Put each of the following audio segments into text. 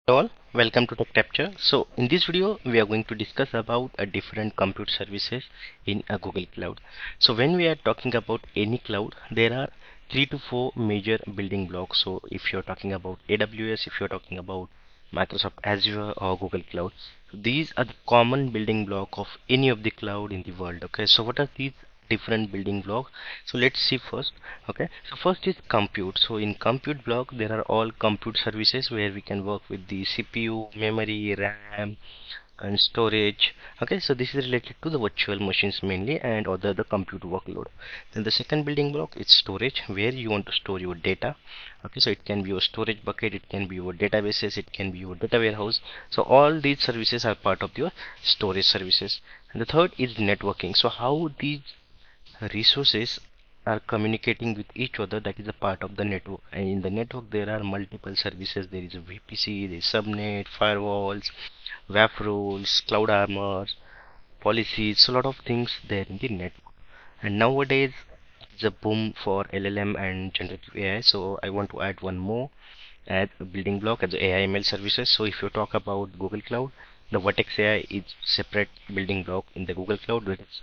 All, welcome to TechTrapture. So in this video, we are going to discuss about a different compute services in a Google Cloud. So when we are talking about any cloud, there are 3 to 4 major building blocks. So if you're talking about AWS, if you're talking about Microsoft Azure or Google Cloud, so these are the common building block of any of the cloud in the world. Okay, so what are these different building blocks? So let's see first. Okay, so first is compute. So in compute block there are all compute services where we can work with the CPU, memory, RAM and storage. Okay, so this is related to the virtual machines mainly and other the compute workload. Then the second building block is storage, where you want to store your data. Okay, so it can be your storage bucket, it can be your databases, it can be your data warehouse. So all these services are part of your storage services. And the third is networking. So how these resources are communicating with each other, that is a part of the network. And in the network there are multiple services. There is a VPC, there is subnet, firewalls, WAF rules, cloud armor, policies, so a lot of things there in the network. And nowadays it's a boom for LLM and generative AI, so I want to add one more as a building block as AI ML services. So if you talk about Google Cloud, the Vertex AI is separate building block in the Google Cloud, that is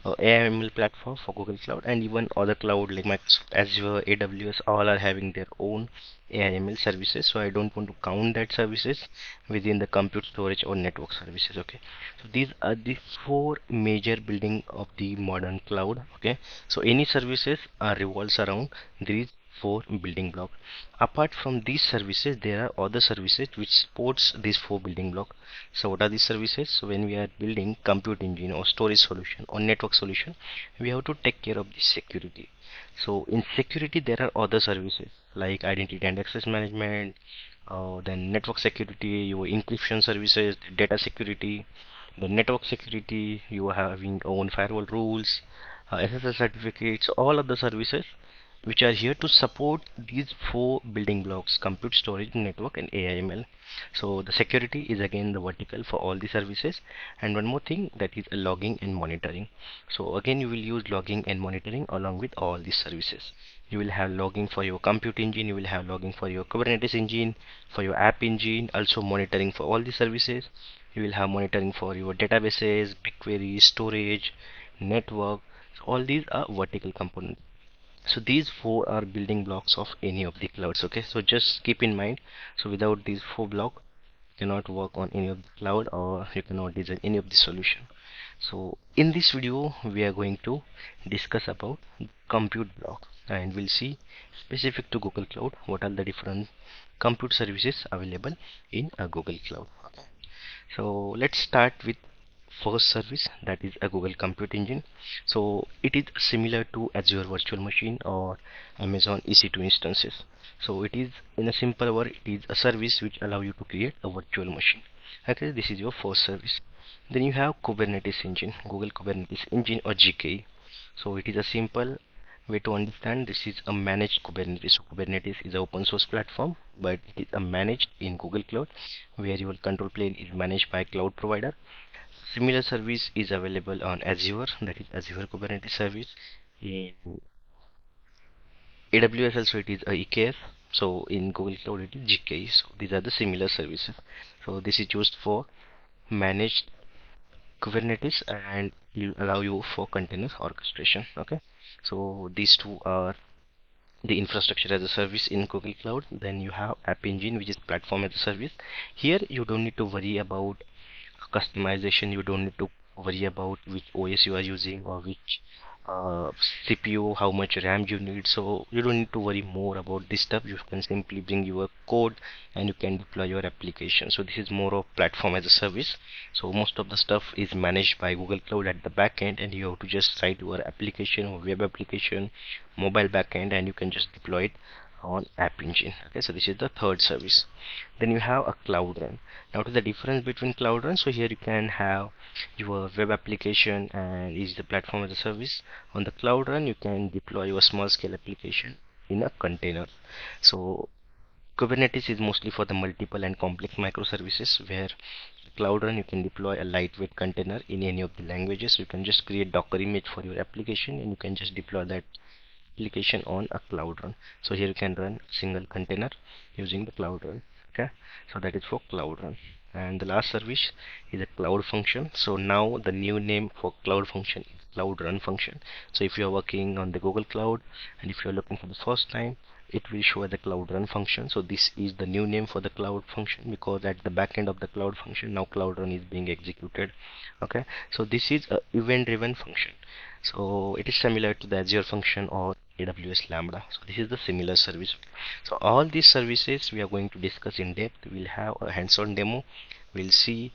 AI ML platform for Google Cloud, and even other cloud like Microsoft Azure, AWS, all are having their own AI ML services. So I don't want to count that services within the compute storage or network services. Okay, so these are the four major building of the modern cloud. Okay, so any services are revolves around these four building blocks. Apart from these services, there are other services which supports these four building blocks. So what are these services? So when we are building compute engine or storage solution or network solution, we have to take care of the security. So in security, there are other services like identity and access management, then network security, your encryption services, data security, the network security, you are having own firewall rules, SSL certificates, all of the services which are here to support these four building blocks: compute, storage, network and AIML. So the security is again the vertical for all the services. And one more thing, that is logging and monitoring. So again you will use logging and monitoring along with all these services. You will have logging for your compute engine, you will have logging for your Kubernetes engine, for your app engine, also monitoring for all the services. You will have monitoring for your databases, BigQuery, storage, network. So all these are vertical components. So these four are building blocks of any of the clouds. Okay, so just keep in mind, so without these four blocks you cannot work on any of the cloud, or you cannot design any of the solution. So in this video we are going to discuss about compute block, and we'll see specific to Google Cloud what are the different compute services available in a Google Cloud. Okay, so let's start with first service, that is a Google Compute Engine. So it is similar to Azure Virtual Machine or Amazon EC2 instances. So it is, in a simple word, it is a service which allow you to create a virtual machine. Okay, this is your first service. Then you have Kubernetes engine, Google Kubernetes engine or GKE. So it is a simple way to understand. This is a managed Kubernetes. So Kubernetes is an open source platform, but it is a managed in Google Cloud, where your control plane is managed by cloud provider. Similar service is available on Azure, that is Azure Kubernetes service. In AWS also it is a EKS. So in Google Cloud it is GKE. So these are the similar services. So this is used for managed Kubernetes and will allow you for continuous orchestration. Okay. So these two are the infrastructure as a service in Google Cloud. Then you have App Engine, which is platform as a service. Here you don't need to worry about customization. You don't need to worry about which OS you are using or which CPU, how much RAM you need. So you don't need to worry more about this stuff. You can simply bring your code and you can deploy your application. So this is more of platform as a service. So most of the stuff is managed by Google Cloud at the back end, and you have to just write your application or web application, mobile backend, and you can just deploy it on App Engine. Okay, so this is the third service. Then you have a Cloud Run. Now, what is the difference between Cloud Run? So here you can have your web application and is the platform as a service. On the Cloud Run, you can deploy your small scale application in a container. So Kubernetes is mostly for the multiple and complex microservices, where Cloud Run you can deploy a lightweight container in any of the languages. You can just create Docker image for your application and you can just deploy that application on a Cloud Run. So here you can run a single container using the Cloud Run. Okay, so that is for Cloud Run. And the last service is a Cloud Function. So now the new name for Cloud Function is Cloud Run Function. So if you're working on the Google Cloud and if you're looking for the first time, it will show the Cloud Run function. So this is the new name for the Cloud Function, because at the back end of the Cloud Function now Cloud Run is being executed. Okay, so this is a event driven function. So it is similar to the Azure function or AWS Lambda. So this is the similar service. So all these services we are going to discuss in depth. We'll have a hands-on demo. We'll see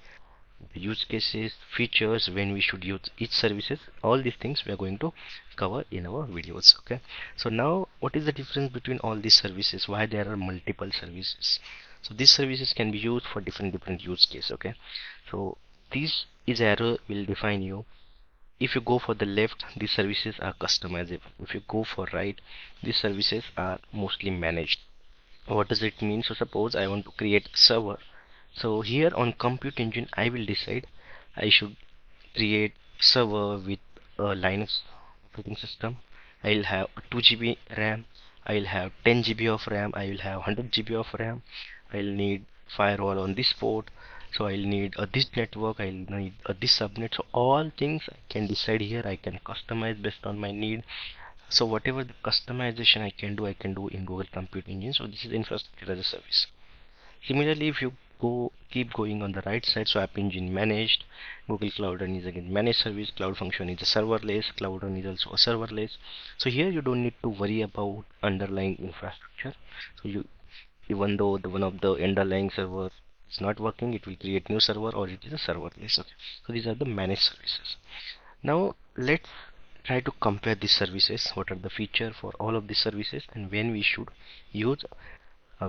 the use cases, features, when we should use each services. All these things we are going to cover in our videos. Okay, so now what is the difference between all these services? Why there are multiple services? So these services can be used for different use case. Okay, so this is arrow will define you. If you go for the left, these services are customizable. If you go for right, these services are mostly managed. What does it mean? So suppose I want to create a server. So here on compute engine I will decide I should create server with a Linux operating system. I will have 2 GB RAM, I will have 10 GB of RAM, I will have 100 GB of RAM. I will need firewall on this port, so I'll need this network, I'll need this subnet. So all things I can decide here. I can customize based on my need. So whatever the customization I can do in Google Compute Engine. So this is infrastructure as a service. Similarly, if you keep going on the right side, so App Engine managed, Google Cloud Run is again managed service, Cloud Function is a serverless, Cloud Run is also a serverless. So here you don't need to worry about underlying infrastructure. So you, even though the one of the underlying server is not working, it will create new server or it is a serverless. Okay, so these are the managed services. Now let's try to compare these services. What are the feature for all of these services and when we should use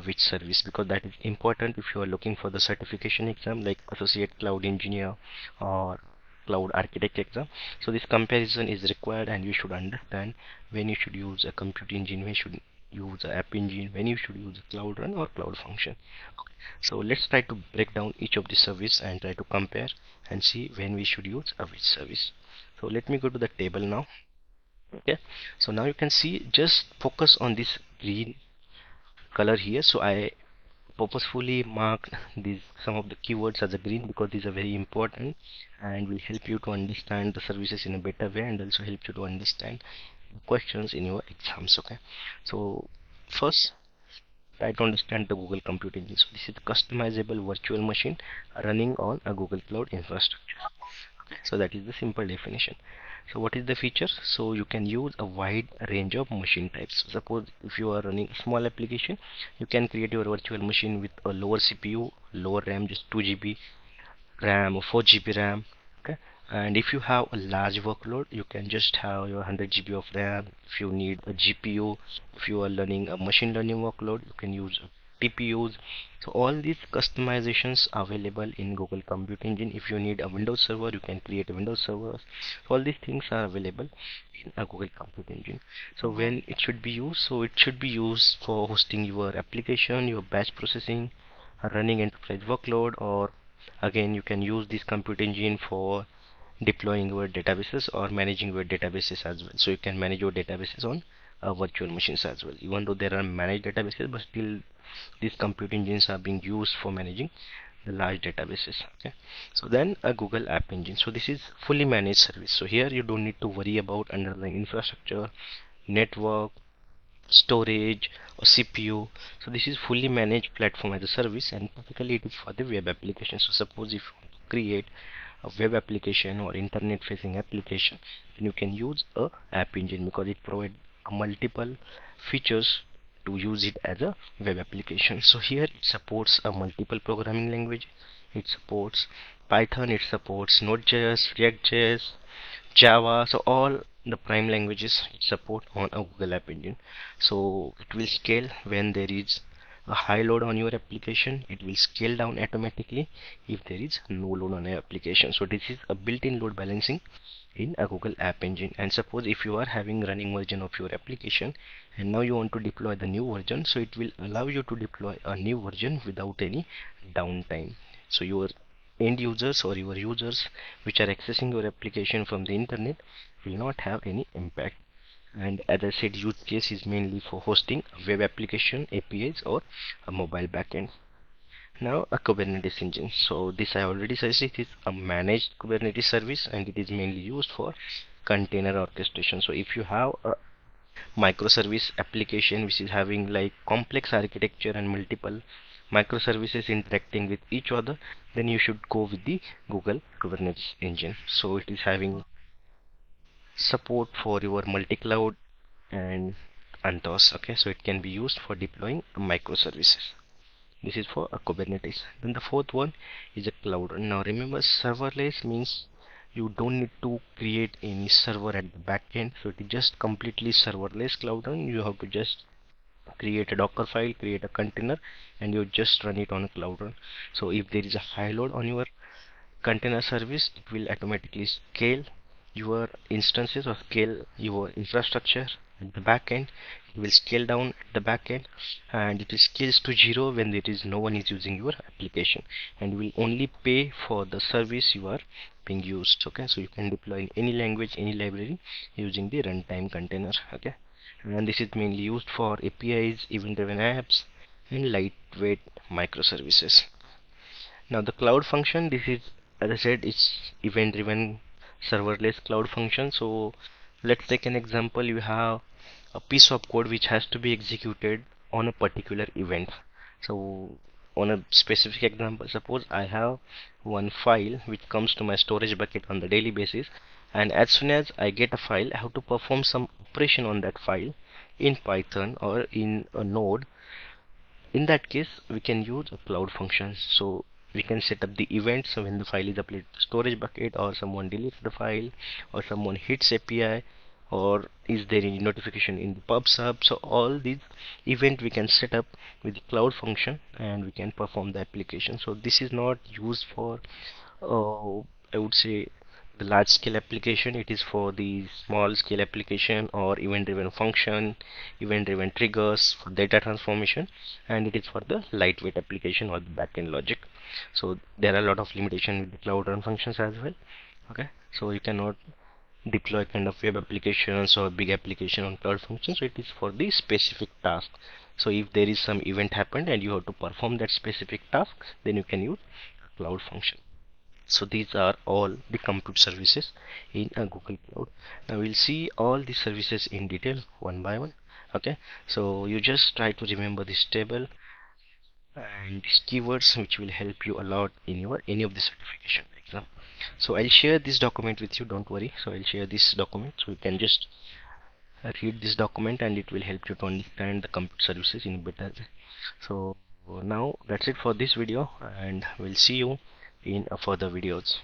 which service, because that is important if you are looking for the certification exam like associate cloud engineer or cloud architect exam. So this comparison is required and you should understand when you should use a compute engine, when you should use a app engine, when you should use a cloud run or cloud function. Okay, so let's try to break down each of the service and try to compare and see when we should use a which service. So let me go to the table now. Okay, so now you can see, just focus on this green color here. So I purposefully marked these some of the keywords as a green because these are very important and will help you to understand the services in a better way and also help you to understand questions in your exams. Okay, so first try to understand the Google Compute Engine. So this is customizable virtual machine running on a Google Cloud infrastructure. So that is the simple definition. So what is the feature? So you can use a wide range of machine types. Suppose if you are running a small application, you can create your virtual machine with a lower CPU, lower RAM, just 2 GB RAM or 4 GB RAM. Okay, and if you have a large workload, you can just have your 100 GB of RAM. If you need a GPU, if you are learning a machine learning workload, you can use TPUs. So all these customizations are available in Google Compute Engine. If you need a Windows server, you can create a Windows server. So all these things are available in a Google Compute Engine. So when it should be used, so it should be used for hosting your application, your batch processing, running enterprise workload, or again you can use this compute engine for deploying your databases or managing your databases as well. So you can manage your databases on virtual machines as well, even though there are managed databases, but still these compute engines are being used for managing the large databases. Okay, so then a Google App Engine. So this is fully managed service. So here you don't need to worry about underlying infrastructure, network, storage or CPU. So this is fully managed platform as a service, and typically it is for the web application. So suppose if you want to create a web application or internet facing application, then you can use a app engine because it provides multiple features to use it as a web application. So here it supports a multiple programming language. It supports Python, it supports Node.js, React.js, Java. So all the prime languages it support on a Google App Engine. So it will scale when there is a high load on your application. It will scale down automatically if there is no load on your application. So this is a built-in load balancing in a Google App Engine. And suppose if you are having running version of your application and now you want to deploy the new version, so it will allow you to deploy a new version without any downtime. So your end users or your users which are accessing your application from the internet will not have any impact. And as I said, use case is mainly for hosting a web application, APIs, or a mobile backend. Now a Kubernetes engine. So this I already said it is a managed Kubernetes service and it is mainly used for container orchestration. So if you have a microservice application which is having like complex architecture and multiple microservices interacting with each other, then you should go with the Google Kubernetes engine. So it is having support for your multi-cloud and Anthos. Okay, so it can be used for deploying microservices. This is for a Kubernetes. Then the fourth one is a cloud. Now remember, serverless means you don't need to create any server at the back end. So it is just completely serverless cloud run. You have to just create a Docker file, create a container, and you just run it on a cloud run. So if there is a high load on your container service, it will automatically scale your instances or scale your infrastructure at the back end. It will scale down at the back end and it will scales to zero when there is no one is using your application, and you will only pay for the service you are being used. Okay, so you can deploy in any language, any library using the runtime container. Okay, and this is mainly used for APIs, event driven apps, and lightweight microservices. Now the cloud function, this is, as I said, it's event driven serverless cloud function. So let's take an example. You have a piece of code which has to be executed on a particular event. So on a specific example, suppose I have one file which comes to my storage bucket on the daily basis, and as soon as I get a file, I have to perform some operation on that file in Python or in a node. In that case, we can use a cloud function. So we can set up the events when the file is uploaded to storage bucket, or someone deletes the file, or someone hits API, or is there any notification in the pub sub. So all these event we can set up with the cloud function and we can perform the application. So this is not used for I would say the large scale application. It is for the small scale application or event driven function, event driven triggers for data transformation, and it is for the lightweight application or the backend logic. So there are a lot of limitation with the cloud run functions as well. Okay, so you cannot deploy kind of web applications or big application on cloud functions. So it is for the specific task. So if there is some event happened and you have to perform that specific task, then you can use cloud function. So these are all the compute services in a Google Cloud. Now we'll see all the services in detail one by one. Okay, so you just try to remember this table and these keywords which will help you a lot in your any of the certification exam. So I'll share this document with you, don't worry. So I'll share this document so you can just read this document and it will help you to understand the compute services in better. So now that's it for this video and we'll see you in further videos.